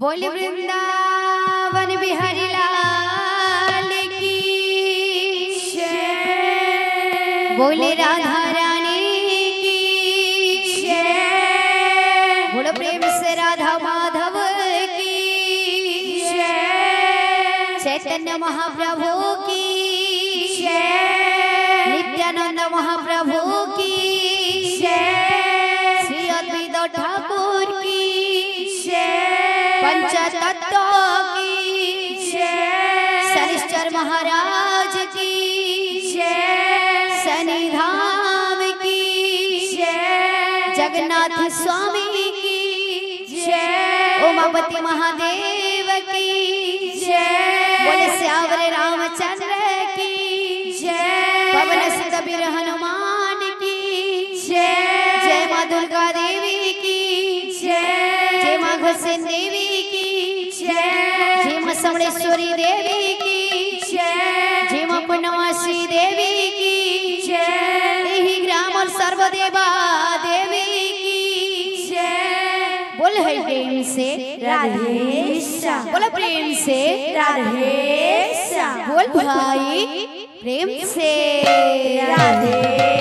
बोल वृंदावन बिहारी लाल की जय। बोल राधा रानी की जय। बोल प्रेम से राधा माधव की जय। चैतन्य महाप्रभु की जय। नित्यानंद महाप्रभु की जय। श्री अद्वैत ठाकुर की पंचतत्व की जय। शनिश्चर महाराज की जय। शनिधाम की जय। जगन्नाथ स्वामी की जय। उमापति महादेव की जय। बोले श्यावर रामचंद्र की जय। पवन सुत वीर हनुमान की जय। जय माँ दुर्गा देवी की जय। जय माँ घोषेन देवी समलेश्वरी देवी की जय। जय मां पूर्णमासी देवी की जय। यही ग्राम और सर्वदेवा देवी की जय। बोल है प्रेम से राधे श्याम। बोल प्रेम से राधे श्याम। बोल भाई प्रेम से राधे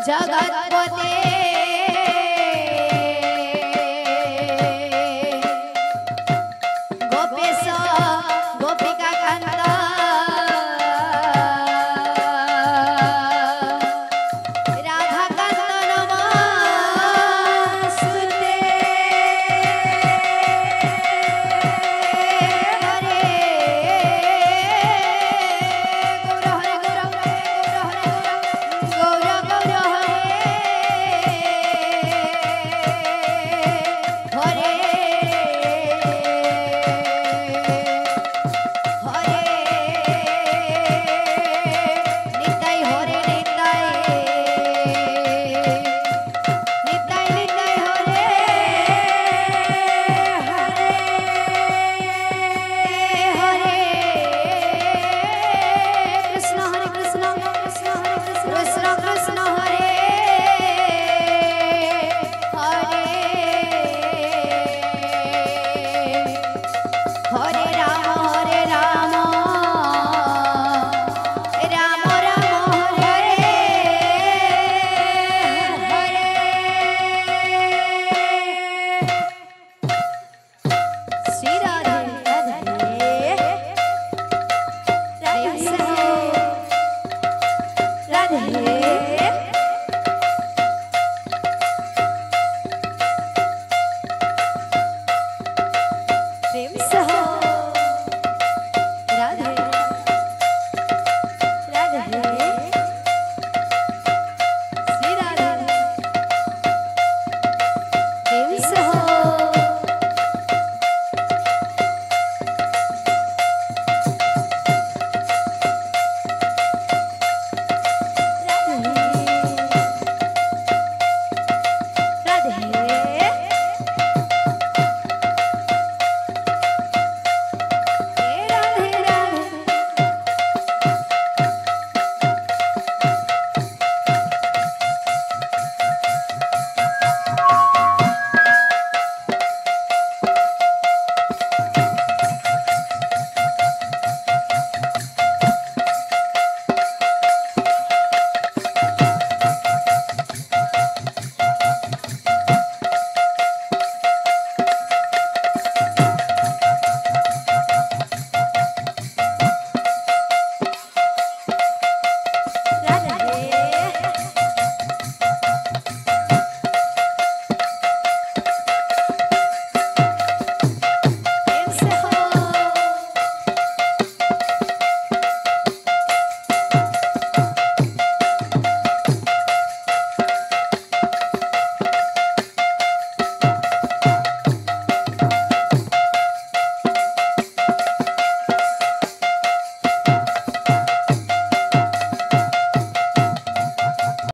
जगतपते